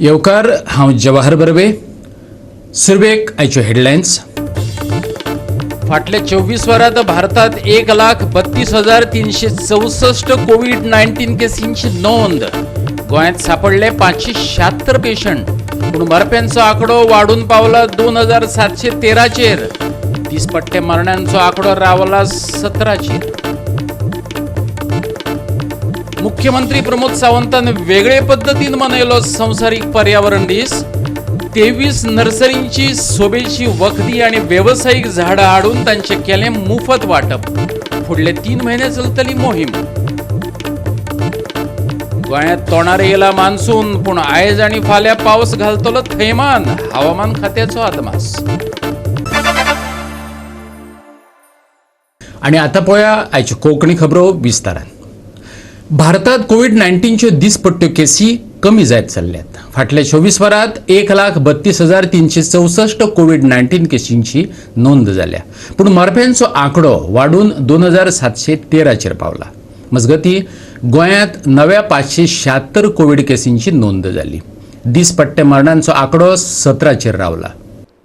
येवकार हांव जवाहर बर्वे. सुरवेक आयच्यो हेडलायन्स. फाटल्या 24 वरांत भारतात 1,32,364 कोविड-19 केसींची नोंद. गोंयांत सापडले 576 पेशंट, पूण मरप्यांचो आंकडो वाडून पावला 2,713 दिसपट्टे मरणांचो आंकडो रावला 17. मुख्यमंत्री प्रमोद सावंतान वेगळे पद्धतीन मनयलो संवसारीक पर्यावरण दीस. 23 नर्सरींची सोबेची वखदी आणि व्यावसायिक झाडां हाडून तांचे केले मोफत वाटप. फुडले 3 म्हयने चलतली मोहीम. गोंयांत तोंडार येयला मान्सून, पूण आयज आनी फाल्यां पावस घालतलो थैमान. हवामान खात्याचो अदमास. आणि आता पळोवया आयच्यो कोंकणी खबरो विस्तारान. भारतात कोविड-19च्यो दिसपट्ट्यो केसी कमी जायत चल्ल्यात. फाटल्या 24 वरांत 1,32,364 कोविड-19 केसींची नोंद जाल्या, पूण मरप्यांचो आंकडो वाडून 2,713 पावला. मजगतीं गोंयांत नव्या 576 कोविड केसींची नोंद जाली. दिसपट्टे मरणांचो आंकडो 17 रावला.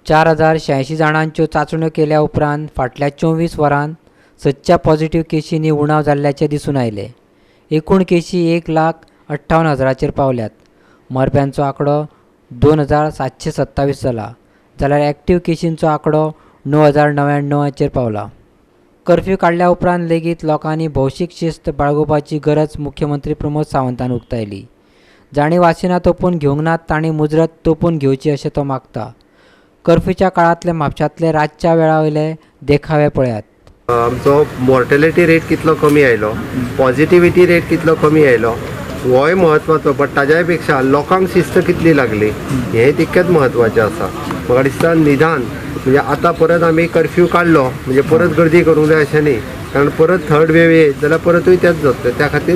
4,086 जाणांच्यो चांचण्यो केल्या उपरांत फाटल्या 24 वरांत 7 पॉझिटिव्ह केशींनी उणाव जाल्ल्याचे दिसून आयले. एकूण केशी 1,58,000 पावल्यात. मरप्यांचो आंकडो 2,727 जाला, जाल्यार एक्टीव केशींचो आंकडो 9,099 पावला. कर्फ्यू काडल्या उपरांत लेगीत लोकांनी भौशीक शिस्त बाळगोवपाची गरज मुख्यमंत्री प्रमोद सावंतान उक्तायली. जाणी वासिनां तोपून घेवंक नात तांणी मुजरत तोपून घेवची अशें तो मागता. कर्फ्यूच्या काळांतले म्हापशांतले रातच्या वेळा वयले देखावे पळयात. आमचो मॉर्टेलिटी रेट कितलो कमी आयलो, पॉझिटिव्हिटी रेट कितलो कमी आयलो, होय म्हत्वाचो. बट ताज्या पेक्षा लोकांक शिस्त कितली लागली हें तितकेंच म्हत्वाचें आसा. म्हाका दिसता निदान म्हणजे आतां परत आमी कर्फ्यू काडलो म्हणजे परत गर्दी करूंक जाय अशें न्ही, कारण परत थर्ड वेव येत जाल्यार परतूय तेंच जातलें. त्या खातीर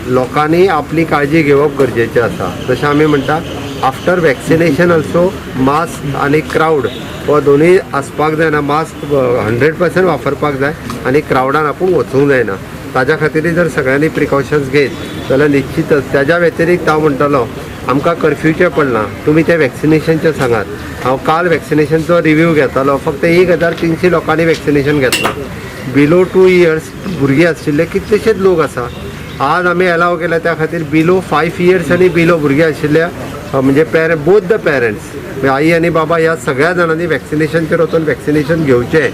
लोकांनी आपली काळजी घेवप गरजेचें आसा. जशें आमी म्हणटा आफ्टर वॅक्सिनेशन ऑल्सो मास्क आनी क्रावड हो दोनूय आसपाक जायना. मास्क 100% वापरपाक जाय आनी क्रावडान आपूण वचूंक जायना. ताज्या खातीर जर सगळ्यांनी प्रिकॉशन्स घेत जाल्यार निश्चितच. त्याच्या व्यतिरिक्त हांव म्हणटलो आमकां कर्फ्यूचें पडना, तुमी तें वॅक्सिनेशनचें सांगात. हांव काल वॅक्सिनेशनचो रिव्यू घेतालो. फक्त 1,300 लोकांनी वॅक्सिनेशन घेतलां. बिलो 2 इयर्स भुरगीं आशिल्ले कितलेशेच लोक आसा. आज आमी अलाव केल्या त्या खातीर बिलो 5 इयर्स आनी बिलो भुरगीं आशिल्ल्या म्हणजे बोथ द पेरंट्स आई आनी बाबा ह्या सगळ्या जाणांनी वॅक्सिनेशनचेर वचून वॅक्सिनेशन घेवचें.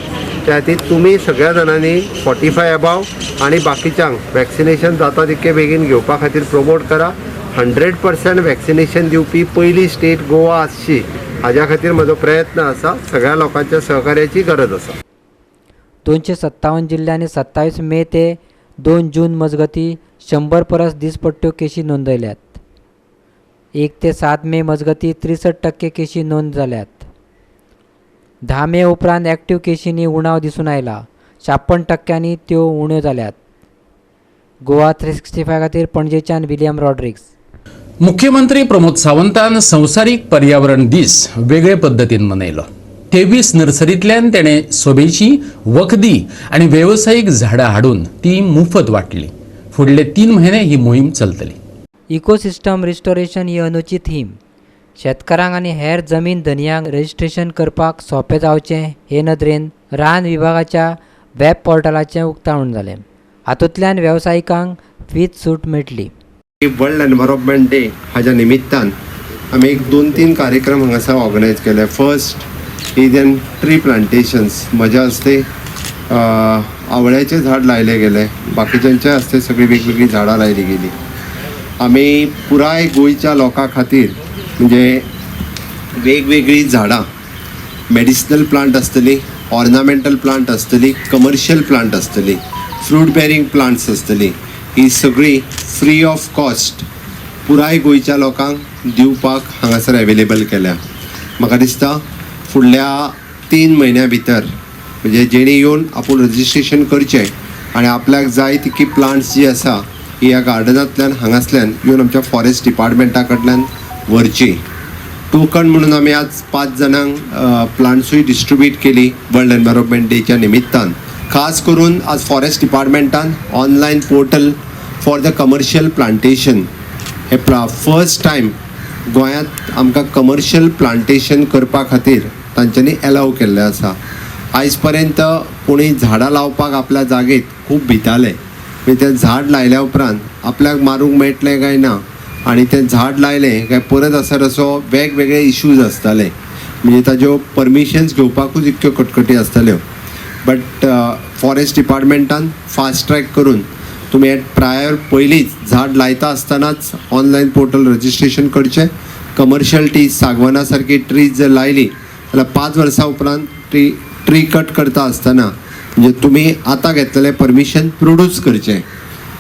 त्या खातीर तुमी सगळ्या जाणांनी 45 अबाव आनी बाकीच्यांक वॅक्सिनेशन जाता तितके बेगीन घेवपा खातीर प्रमोट करा. 100% वॅक्सिनेशन दिवपी पयली स्टेट गोवा आसची हाज्या खातीर म्हजो प्रयत्न आसा. सगळ्या लोकांच्या सहकार्याची गरज आसा. 257 जिल्ल्यांनी 27 मे ते 2 जून मजगती 100 परस दिसपट्ट्यो केशी नोंदयल्यात. 1 ते 7 मे मजगती 63% केशी नोंद जाल्यात. 10 मे उपरांत एक्टीव केशींनी उणाव दिसून आयला. 56% त्यो उण्यो जाल्यात. गोवा 365 खातीर पणजेच्यान विलियम रॉड्रिग्स. मुख्यमंत्री प्रमोद सावंतान संवसारीक पर्यावरण दीस वेगळे पद्धतीन मनयलो. 23 नर्सरींतल्यान तेणें सोबेची वखदी आनी व्यावसायिक झाडां हाडून ती मोफत वाटली. फुडले 3 म्हयने ही मोहीम चलतली. इकोसिस्टम रिस्टोरेशन ही अंदूची थीम. शेतकारांक आनी हेर जमीन धनियांक रजिस्ट्रेशन करपाक सोंपें जावचें हे नदरेन रान विभागाच्या वेब पोर्टलाचें उक्तावण जालें. हातूंतल्यान वेवसायिकांक वीज सूट मेळटली. वर्ल्ड एनवायरमेंट डे हाच्या निमित्तान आमी 2-3 कार्यक्रम हांगासर ऑर्गनायज केले. First is an tree plantations. म्हज्या हस्ते आवळ्याचें झाड लायले गेले. बाकीच्यांच्या हस्ते सगळीं वेगवेगळी झाडां लायली गेली. आमी पुराय गोंयच्या लोकां खातीर म्हणजे वेगवेगळी झाडां मेडिसिनल प्लांट आसतली, ऑर्नामेंटल प्लांट आसतली, कमर्शियल प्लांट आसतली, फ्रूट बेरिंग प्लांट्स आसतली, ही सगळी फ्री ऑफ कॉस्ट पुराय गोंयच्या लोकांक दिवपाक हांगासर अवेलेबल केल्या. म्हाका दिसता फुडल्या 3 म्हयन्यां भितर म्हणजे जेणी येवन आपूण रजिस्ट्रेशन करचें आनी आपल्याक जाय तितकी प्लांट्स जी आसा ही ह्या गार्डनांतल्यान हांगासल्यान येवन आमच्या फॉरेस्ट डिपार्टमेंटा कडल्यान व्हरची. टोकन म्हणून आमी आज 5 जाणांक प्लांट्सूय डिस्ट्रिब्यूट केली वर्ल्ड एनवायरमेंट डेच्या निमित्तान. खास करून आज फॉरेस्ट डिपार्टमेंटान online portal for the commercial plantation हे फर्स्ट टायम गोंयांत आमकां कमर्शियल प्लांटेशन करपा खातीर तांच्यांनी एलाव केल्लें आसा. आयज पर्यंत कोणी झाडां लावपाक आपल्या जागेत खूब भिताले. म्हणजे तें झाड लायल्या उपरांत आपल्याक मारूंक मेळटलें काय ना, आनी तें झाड लायलें काय परत आसत असो वेगवेगळे इश्यूज आसताले. म्हणजे ताज्यो परमिशन्स घेवपाकूच इतक्यो कटकटी आसताल्यो. बट फॉरेस्ट डिपार्टमेंटान फास्ट ट्रॅक करून तुमी प्रायर पयलींच झाड लायता आसतनाच ऑनलायन पोर्टल रजिस्ट्रेशन करचें. कमर्शियल टी सागवाना सारकी ट्रीज जर लायली जाल्यार 5 वर्सां उपरांत ट्री कट करता आसतना म्हणजे तुमी आतां घेतलेलें परमिशन प्रोड्यूस करचें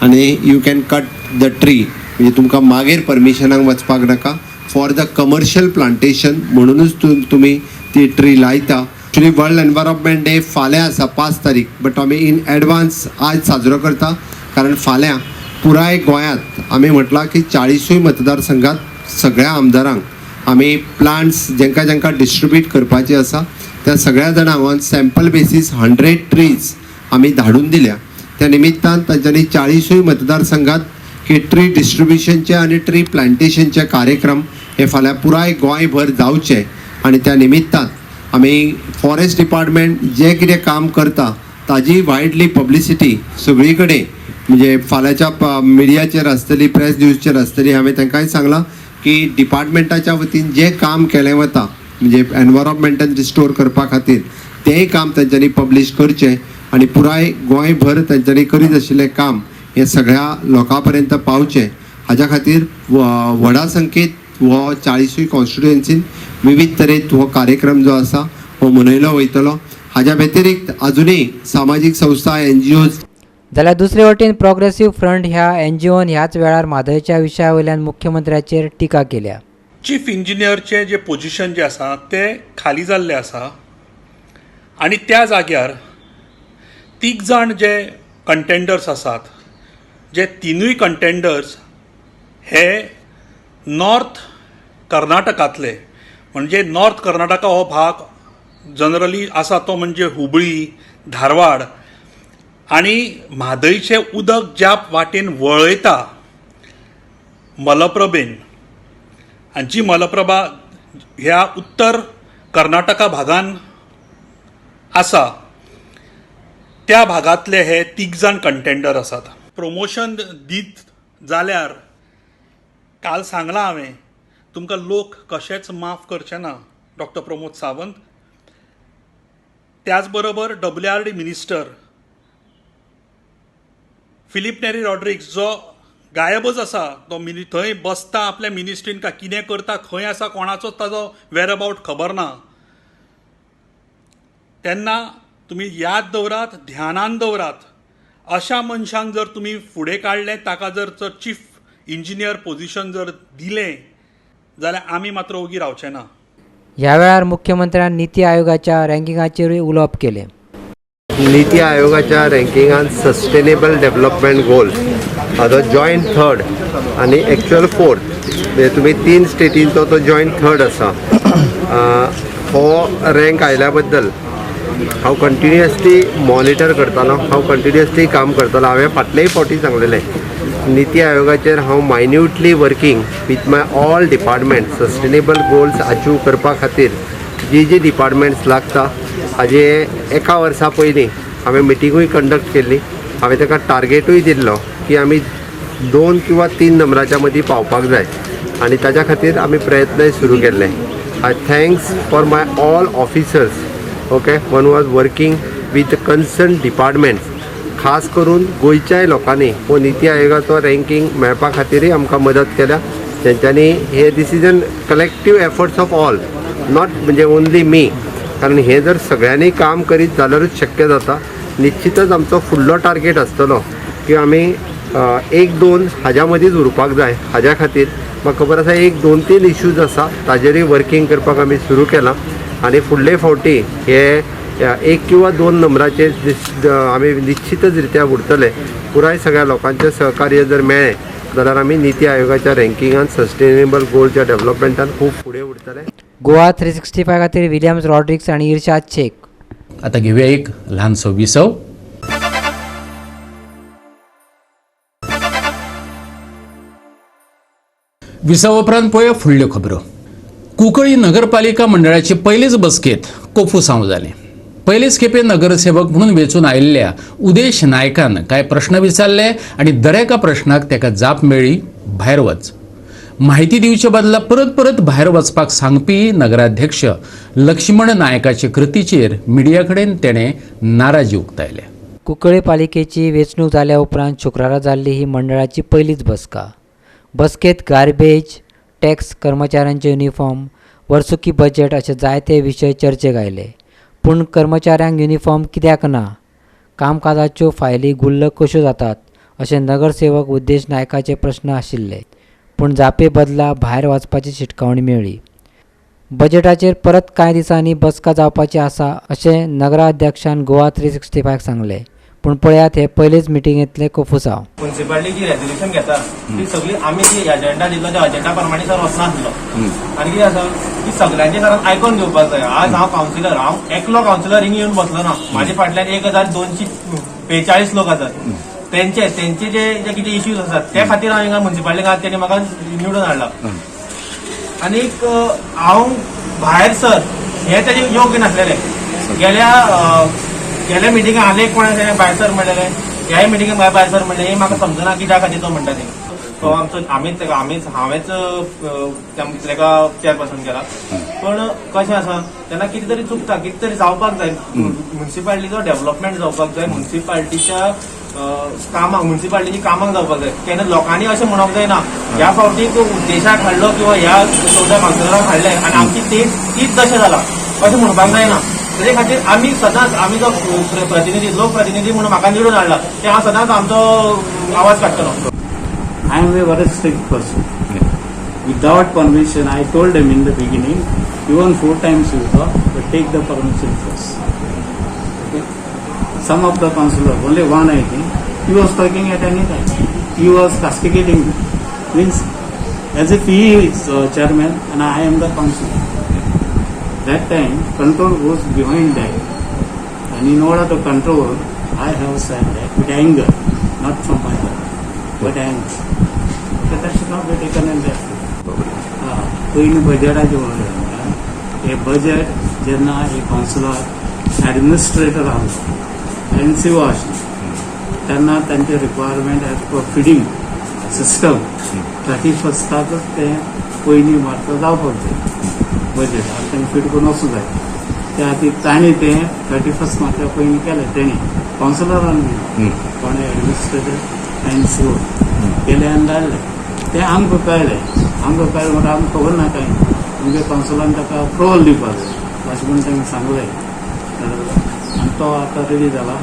आनी you can cut the tree. म्हणजे तुमकां मागीर परमिशनाक वचपाक नाका. फॉर द कमर्शियल प्लांटेशन म्हणूनच तुमी ती ट्री लायता. एक्चुली वर्ल्ड एनवायरमेंट डे फाल्यां आसा 5 तारीख, बट आमी इन एडवान्स आज साजरो करता कारण फाल्यां पुराय गोंयांत आमी म्हटलां की 40 मतदारसंघात सगळ्या आमदारांक आमी प्लांट्स जेंकां जेंकां डिस्ट्रिब्यूट करपाचे आसा त्या सगळ्या जाणांक ऑन सॅम्पल बेसीस 100 ट्रीज आमी धाडून दिल्या. त्या निमित्तान तांच्यांनी 40 मतदारसंघात की ट्री डिस्ट्रिब्युशनचे आनी ट्री प्लांटेशनचे कार्यक्रम हे फाल्यां पुराय गोंयभर जावचे. आनी त्या निमित्तान आमी फॉरेस्ट डिपार्टमेंट जें कितें काम करता ताजी वायडली पब्लिसिटी सगळी कडेन म्हणजे फाल्यांच्या मिडियाचेर आसतली, प्रेस न्यूजचेर आसतली. हांवें तांकांय सांगलां की डिपार्टमेंटाच्या वतीन जें काम केलें वता म्हणजे एनवायरमेंटान रिस्टोर करपा खातीर तेंय काम तांच्यांनी पब्लीश करचें आनी पुराय गोंयभर तांच्यांनी करीत आशिल्लें काम हें सगळ्या लोकां पर्यंत पावचें. हाज्या खातीर व्हडा संख्येत हो 40 कॉन्स्टिट्युएन्सीन विविध तरेन हो कार्यक्रम जो आसा हो मनयलो वयतलो. हाज्या व्यतिरिक्त अजुनूय सामाजीक संस्था NGOज जाल्यार दुसरे वटेन प्रोग्रेसीव फ्रंट ह्या NGOन ह्याच वेळार म्हादयच्या विशया वयल्यान मुख्यमंत्र्याचेर टिका केल्या. चीफ इंजिनियरचे जे पोजिशन जे आसा ते खाली जाल्ले आसा आनी त्या जाग्यार 3 जाण जे कंटेंडर्स आसात, जे 3 कंटेंडर्स हे नॉर्थ कर्नाटकांतले. म्हणजे नॉर्थ कर्नाटका हो भाग जनरली आसा तो म्हणजे हुबळी, धारवाड आनी म्हादयचें उदक ज्या वाटेन वळयता मलप्रभेन, आनी जी मलप्रभा ह्या उत्तर कर्नाटका भागान आसा त्या भागांतले हे 3 जाण कंटेंडर आसात. प्रमोशन दीत जाल्यार काल सांगलां हांवें तुमकां लोक कशेंच माफ करचे ना. डॉक्टर प्रमोद सावंत, त्याच बरोबर WRD मिनिस्टर फिलीप नेरी रॉड्रिग्स जो गायबच आसा, तो थंय बसता आपल्या मिनिस्ट्रीन का कितें करता खंय आसा कोणाचोच ताजो वेर अबावट खबर ना. तेन्ना तुमी याद दवरात, ध्यानान दवरात. अशा मनशांक जर तुमी फुडें काडलें, ताका जर चीफ इंजिनियर पोजिशन जर दिलें जाल्यार आमी मात्र ओगी रावचे ना. ह्या वेळार मुख्यमंत्र्यान निती आयोगाच्या रँकिंगाचेरूय उलोवप केलें. नीती आयोगाच्या रँकिंगान सस्टेनेबल डेव्हलपमेंट गोल हाजो जॉयंट 3rd आनी एक्चुअल 4th म्हणजे तुमी 3 स्टेटींचो तो जॉयंट 3rd आसा. हो रँक आयल्या बद्दल हांव कंटिन्युअसली मॉनिटर करतालो, हांव कंटिन्युअसली काम करतालो. हांवें फाटलेय फावटी सांगलेलें नीती आयोगाचेर हांव minutely working with my all department sustainable goals achieve करपा खातीर जी डिपार्टमेंट्स लागता हाजे एका वर्सा पयलीं हांवें मिटिंगूय कंडक्ट केल्ली. हांवें ताका टार्गेटूय दिल्लो की आमी 2 किंवा 3 नंबराच्या मदीं पावपाक जाय आनी ताच्या खातीर आमी प्रयत्नय सुरू केल्ले. I thanks for my all officers okay one was working with concern departments. खास करून गोंयच्याय लोकांनी हो नीती आयोगाचो रँकिंग मेळपा खातीरय आमकां मदत केल्या. तेंच्यांनी हे this is an collective efforts of all, not म्हणजे ओन्ली मी, कारण हे जर सगळ्यांनी काम करीत जाल्यारूच शक्य जाता. निश्चितच आमचो फुडलो टार्गेट आसतलो की आमी 1-2 हाज्या मदींच उरपाक जाय. हाज्या खातीर म्हाका खबर आसा 1-2-3 इश्यूज आसा ताजेरूय वर्किंग करपाक आमी सुरू केलां आनी फुडले फावटी हे 1 किंवा 2 नंबराचे आमी निश्चितच रित्या उरतले. पुराय सगळ्या लोकांचें सहकार्य जर मेळ्ळें जाल्यार आमी नीती आयोगाच्या रँकिंगान सस्टेनेबल गोलच्या डेव्हलपमेंटान खूब फुडें उरतले. गोवा 365 खातीर विलियम्स रॉड्रिग्स आनी इर्शाद शेख. आता घेऊया एक लहानसो विसव. विसा उपरांत पळय फुडल्यो खबरो. कुंकळी नगरपालिका मंडळाची पयलीच बसकेत कोफूसांव जाली. पयलेच खेपे नगरसेवक म्हणून वेचून आयिल्ल्या उदेश नायकान कांय प्रश्न विचारले आनी दरेका प्रश्नाक तेका जाप मेळ्ळी, भायर वच. माहिती दिवचे बदला परत परत भायर वचपाक सांगपी नगराध्यक्ष लक्ष्मण नायकाचे कृतीचेर मिडिया कडेन तेणें नाराजी उक्तायल्या. कुंकळे पालिकेची वेंचणूक जाल्या उपरांत शुक्रारा जाल्ली ही मंडळाची पयलीच बसका. बसकेत गार्बेज, टॅक्स, कर्मचाऱ्यांचे युनिफॉर्म, वर्सुकी बजेट अशे जायते विशय चर्चेक आयले. पूण कर्मचाऱ्यांक युनिफॉर्म कित्याक ना, कामकाजाच्यो फायली गुल्लक कश्यो जातात अशे नगरसेवक उद्देश नायकाचे प्रश्न आशिल्ले. पूण जापे बदला भायर वचपाची शिटकावणी मेळ्ळी. बजेटाचेर परत कांय दिसांनी बसका जावपाची आसा अशें नगराध्यक्षान गोवा 365 सांगलें. पूण पळयात हे पयलेच मिटिंगेंतले कोफूसांव. म्युन्सिपालिटी जी रेजोल्युशन घेता ती सगळी आमी जी एजेंडा दिल्लो त्या एजेंडा प्रमाणे सर वचनासलो. आनी कितें आसा की सगळ्यांचे कारण आयकून घेवपाक जाय. आज हांव कावन्सिलर, हांव एकलो कावन्सिलर हिंग येवन बसलो ना. म्हाजे फाटल्यान 1245 लोक आसात. तेंचे जे कितें इश्यूज आसात त्या खातीर हांव हिंगा म्युन्सिपालिटीक तेणी म्हाका निवडून हाडला. आनीक हांव भायर सर हे तेजे योग्य नासलेले. गेल्या मिटिंगाक आले कोणा भायर सर म्हणलेले, ह्याय मिटिंगाक भायर सर म्हणले, हे म्हाका समजना कित्या खातीर तो म्हणटा ते. तो आमचो हांवेंच तेका चेअरपर्सन केला. पण कशें आसा तेन्ना कितें तरी चुकता, कितें तरी जावपाक जाय. म्युन्सिपालिटीचो डेव्हलपमेंट जावपाक जाय, म्युन्सिपालिटीच्या कामाक, म्युन्सिपालिटीची कामाक जावपाक जाय. तेन्ना लोकांनी अशें म्हणूंक जायना ह्या फावटी तो उद्देशाक हाडलो किंवा ह्या 14 कावन्सिलराक हाडले आनी आमची तीच दशा जाला अशें म्हणपाक जायना. तेजे खातीर आमी सदांच, आमी जो प्रतिनिधी, लोकप्रतिनिधी म्हणून म्हाका निवडून हाडला ते हांव सदांच आमचो आवाज काडटलो. I am a very strict person. Without permission, I told them in the beginning, even 4 times you go, but take the permission first. Okay? Some of the councillors, only one I think, he was talking at any time. He was castigating me. Means, as if he is chairman and I am the councillor. That time, control goes behind that. And in order to control, I have said that with anger, not from my heart, but anger. But that should not be taken in that way. पयलीं बजेटाचें उलयलें. हे budget जेन्ना हे councillor administrator आसलो, NCO आशिल्लो, तेन्ना तांचे requirement as per feeding system 31स्टाकच तें पयलीं मात्र जावपाक जाय. बजेट आतां तें फीड करून वचूं जाय. त्या खातीर तांणी तें 31 मात्र पयलीं केलें. तेणी कावन्सिलरान बी कोणें एडमिनिस्ट्रेटर एनसीओ केले आनी धाडले. तें आमकां कळ्ळें म्हणून आमकां खबर ना कांय. आमच्या कावन्सिलान ताका अप्रुवल दिवपाक जाय अशें म्हणून तांणी सांगलें. आनी तो आतां रेडी जाला.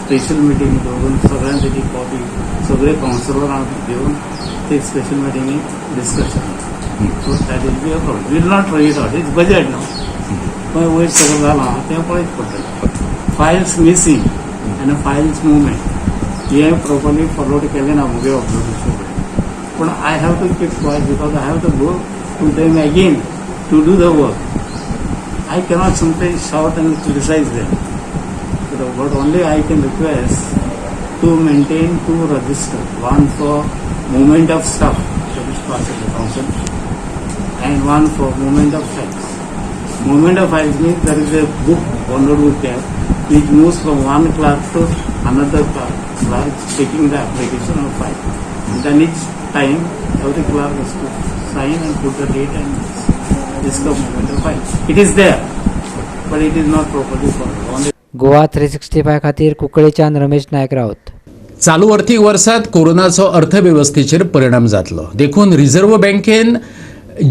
स्पेशल मिटींग दवरून सगळ्यांक तेजी कॉपी सगळे कावन्सिलरांक घेवन ते स्पेशल मिटींगेक discussion. So that will be approved. Will not try it out. It's budget न्हू. खंय वयर सगळें जालां तें पळयत पडटलें. फायल्स मिसींग आनी फायल्स मुवमेंट हे प्रॉपरली फॉलोड केलें ना मुगे observation. But I have to keep quiet because I have to go to them again to do the work. I cannot simply shout and criticize them. But only I can request to maintain 2 registers, one for movement of stuff, that is part of the council, and one for movement of files. Movement of files means there is a book, bonded book there, which moves from one clerk to another clerk, taking the application of file. Then each time, every clerk has to sign and put the date and discuss movement of file. It is there, but it is not properly followed. Goa 365 खातीर कुंकळेच्यान रमेश नायक रावत. चालू आर्थीक वर्सांत कोरोनाचो अर्थवेवस्थेचेर परिणाम जातलो देखून reserve बँकेन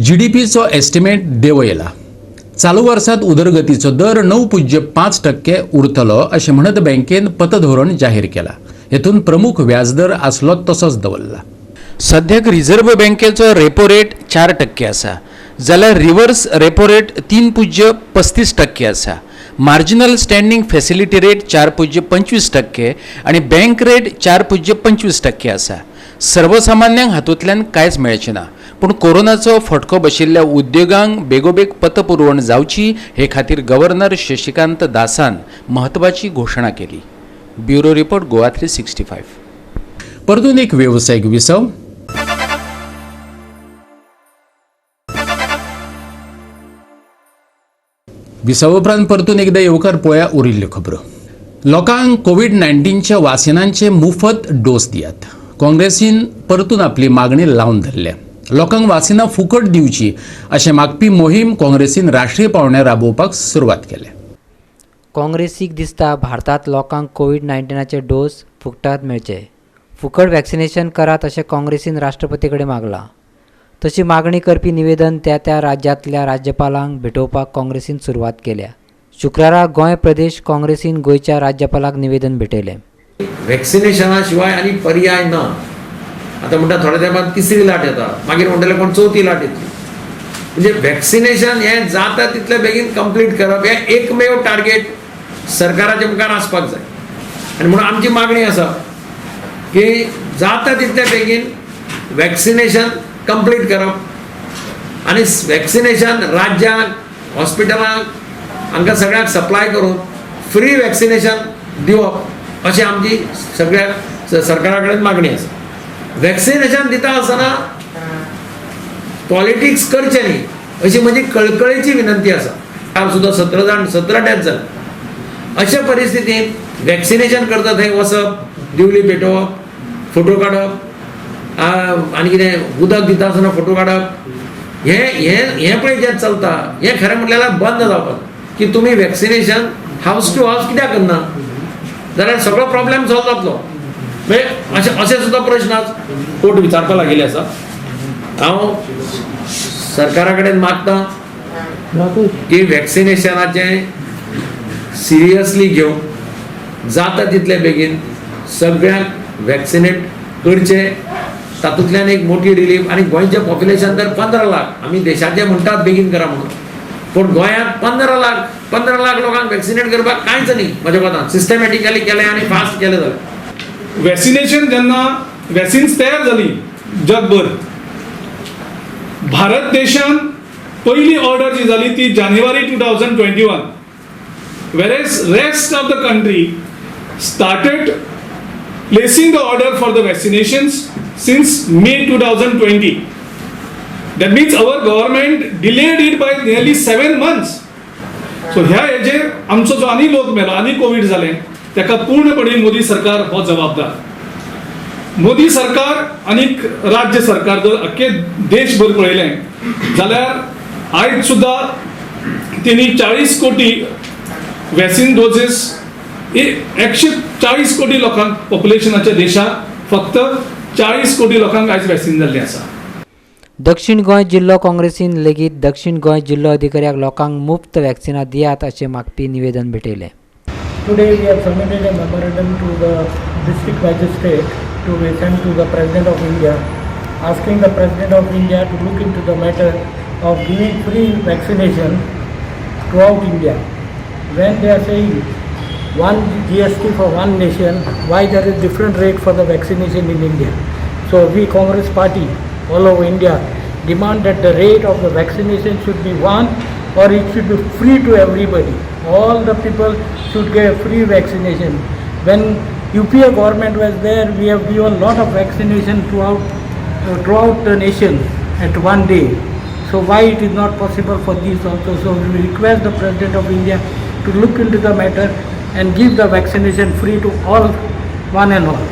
GDPचो estimate देंवयला. चालू वर्सांत उदरगतीचो दर 9.5% उरतलो अशें म्हणत बँकेन पतधोरण जाहीर केलां. हेतून प्रमुख व्याजदर आसलो तसोच दवरला. सद्याक रिझर्व्ह बँकेचो रेपो रेट 4% आसा, जाल्यार रिव्हर्स रेपो रेट 3.35% आसा. मार्जिनल स्टँडिंग फॅसिलिटी रेट 4.25% आणि बँक रेट 4.25% आसा. सर्वसामान्यांक हातूंतल्यान कांयच मेळचें ना. पूण कोरोनाचो फटको बशिल्ल्या उद्योगांक बेगोबेग पतपुरवण जावची हे खातीर गव्हर्नर शशिकांत दासान म्हत्वाची घोशणा केली. Bureau report Goa 365. परतून एक व्यावसायिक विसव. विसव उपरांत परतून एकदा येवकार पळोवया उरिल्ल्यो खबरो. लोकांक कोविड-19च्या वासिनांचे मुफत डोस दियात. काँग्रेसीन परतून आपली मागणी लावन धरल्या. लोकांक वासिनां फुकट दिवची अशें मागपी मोहीम काँग्रेसीन राष्ट्रीय पावंड्यार राबोवपाक सुरवात केल्या. काँग्रेसीक दिसता भारतात लोकांक कोविड-19चे डोस फुकटात मेळचे. फुकट वॅक्सिनेशन करात अशें काँग्रेसीन राष्ट्रपती कडेन मागलां. तशी मागणी करपी निवेदन त्या राज्यांतल्या राज्यपालांक भेटोवपाक काँग्रेसीन सुरवात केल्या. शुक्रारा गोंय प्रदेश काँग्रेसीन गोंयच्या राज्यपालाक निवेदन भेटयलें. वॅक्सिनेशना शिवाय आनी पर्याय ना. आता म्हणटा थोड्या तेंपान तिसरी लाट येता, मागीर म्हणटले कोण चवथी लाट येतली. म्हणजे वॅक्सिनेशन हें जाता तितले बेगीन कंप्लीट करप हें एकमेव टार्गेट सरकाराच्या मुखार आसपाक जाय. आनी म्हणून आमची मागणी आसा की जाता तितले बेगीन वॅक्सिनेशन कंप्लीट करप आनी वॅक्सिनेशन राज्यांक हॉस्पिटलांक हांकां सगळ्यांक सप्लाय करून फ्री वॅक्सिनेशन दिवप अशी आमची सगळ्या सरकारा कडेन मागणी आसा. वॅक्सिनेशन दिता आसतना पॉलिटिक्स करचें न्ही अशी म्हजी कळकळीची विनंती आसा. हांव सुद्दां 17 डेथ जाले. अशा परिस्थितींत वॅक्सिनेशन करता थंय वचप, दिवली पेटोवप, फोटो काडप आनी कितें उदक दिता आसतना फोटो काडप हें पळय जें चलता हें खरें म्हटल्यार बंद जावपाक. की तुमी वॅक्सिनेशन हावस टू हावस कित्याक करना जाल्यार सगळो प्रॉब्लेम सॉल्व जातलो. म्हणजे अशे सुद्दां प्रश्न आज कोर्ट विचारपा लागिल्ले आसा. हांव सरकारा कडेन मागतां की वॅक्सिनेशनाचें सिरियसली घेवन जाता तितले बेगीन सगळ्यांक वॅक्सिनेट करचें. तातूंतल्यान एक मोठी रिलीफ. आनी गोंयचें पॉप्युलेशन तर 15 लाख. आमी देशाचें म्हणटात बेगीन करा म्हणून, पूण गोंयांत 15 लाख लोकांक वॅक्सिनेट करपाक कांयच न्ही. म्हज्या कोतान सिस्टमॅटिकली केलें आनी फास्ट केलें जाल्यार. वॅक्सिनेशन जेन्ना वॅक्सिन्स तयार जाली जगभर, भारत देशान पयली ऑर्डर जी जाली ती जानेवारी 2021, whereas rest of the country started placing the order for the vaccinations since May 2020. That means our government delayed it by nearly 7 months. So ह्या हेजेर आमचो जो आनी लोक मेलो, आनी कोविड जालें, ताका पूर्णपणे मोदी सरकार हो जबाबदार. मोदी सरकार आनी राज्य सरकार जर अख्खे देशभर पळयलें जाल्यार आयज सुद्दां तेणी 40 कोटी वॅक्सिन डोजेस 140 कोटी लोकांक पॉप्युलेशनाच्या देशात फक्त 40 कोटी लोकांक आयज वॅक्सिन जाल्ली आसा. दक्षिण गोंय जिल्लो काँग्रेसीन लेगीत दक्षिण गोंय जिल्लो अधिकाऱ्याक लोकांक मुफ्त वॅक्सिनां दियात अशें मागपी निवेदन भेटयलें. Today we have submitted a memorandum to the district magistrate to be sent to the President of India, asking the President of India to look into the matter of giving free vaccination throughout India. When they are saying one GST for one nation, why there is different rate for the vaccination in India? So we Congress party all over India demand that the rate of the vaccination should be one, or it should be free to everybody. All the people should get free vaccination. When UPA government was there, we have given lot of vaccination throughout the nation at one day. So why it is not possible for these also? So we request the President of India to look into the matter and give the vaccination free to all, one and all.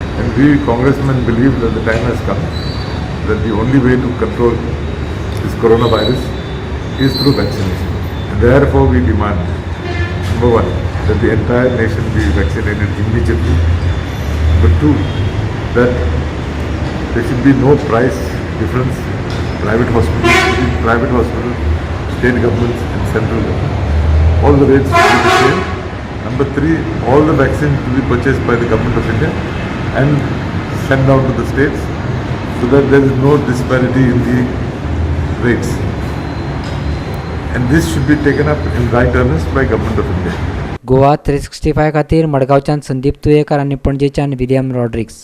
And we congressmen believe that the time has come that the only way to control this coronavirus is through vaccination. And therefore we demand, number one, that the entire nation be vaccinated immediately. Number two, that there should be no price difference between private hospitals, state governments and central government. All the rates should be the same. Number three, all the vaccines to be purchased by the government of India and sent down to the states so that there is no disparity in the rates. And this should be taken up in right earnest by government of India. Goa 365 खातीर मडगांवच्यान संदीप तुयेकर आनी पणजेच्यान William Rodrigues.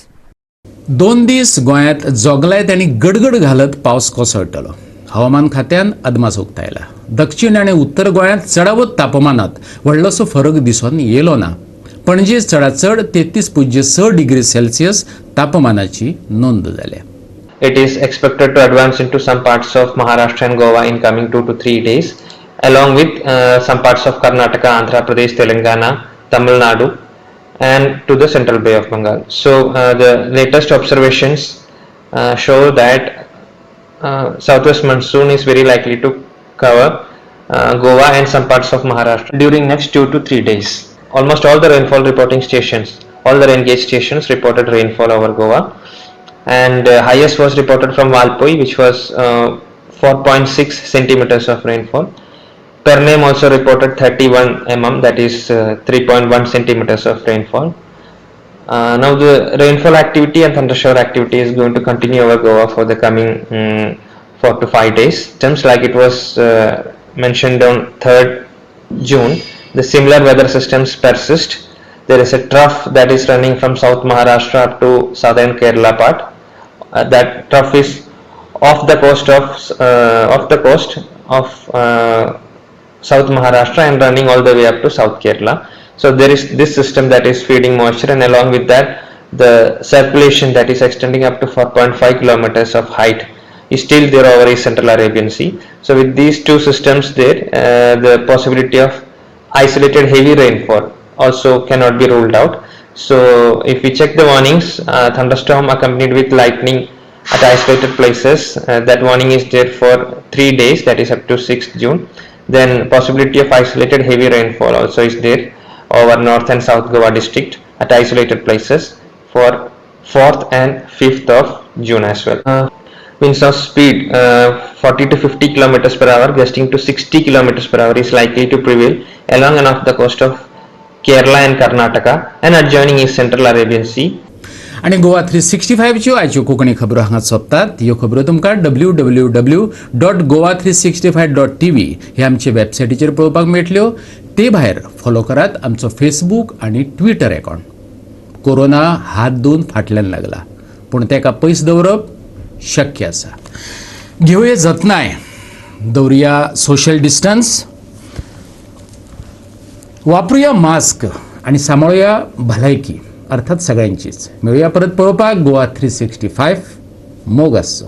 2 दीस गोंयांत जोगलायत आनी गडगड घालत पावस कोसळटलो. हवामान खात्यान अदमास उक्तायला. दक्षिण आनी उत्तर गोंयांत चडावत तापमानात व्हडलोसो फरक दिसून येयलो ना. पणजे चडांत चड 33.6 डिग्री सेल्सियस तापमानाची नोंद जाल्या. It is expected to advance into some parts of Maharashtra and Goa in coming 2 to 3 days, along with some parts of Karnataka, Andhra Pradesh, Telangana, Tamil Nadu, and to the Central Bay of Bengal. So the latest observations show that southwest monsoon is very likely to cover Goa and some parts of Maharashtra during next 2 to 3 days. Almost all the rainfall reporting stations, all the rain gauge stations reported rainfall over Goa, and highest was reported from Valpoi, which was 4.6 centimeters of rainfall. Pername also reported 31 mm, that is 3.1 centimeters of rainfall. Now the rainfall activity and thundershower activity is going to continue over Goa for the coming 4 to 5 days. Systems like it was mentioned on 3rd June, the similar weather systems persist. There is a trough that is running from South Maharashtra up to southern Kerala part. That trough is off the coast of South Maharashtra and running all the way up to South Kerala. So there is this system that is feeding moisture, and along with that the circulation that is extending up to 4.5 kilometers of height is still there over East Central Arabian Sea. So with these two systems there, the possibility of isolated heavy rainfall also cannot be ruled out. So if we check the warnings, thunderstorm accompanied with lightning at isolated places, that warning is there for 3 days, that is up to 6th June. Then possibility of isolated heavy rainfall also is there over North and South Goa district at isolated places for 4th and 5th of June as well. Winds of speed 40 to 50 kilometers per hour gusting to 60 kilometers per hour is likely to prevail along and off the coast of Kerala and Karnataka and adjoining East Central Arabian Sea. आणि गोवा 365च्यो आयच्यो कोंकणी खबरो हांगा सोंपतात. ह्यो खबरो तुमकां www.goa365.tv हे आमचे वेबसायटीचेर पळोवपाक मेळटल्यो. ते भायर फॉलो करात आमचो फेसबूक आनी ट्विटर अकाउंट. कोरोना हात धुवन फाटल्यान लागला, पूण तेका पयस दवरप शक्य आसा. घेवया जतनाय, दवरुया सोशल डिस्टन्स, वापरुया मास्क आणि सांबाळुया भलायकी, अर्थात सगळ्यांचीच. मेळुया परत पळोवपाक गोवा 365. मोग आसचो.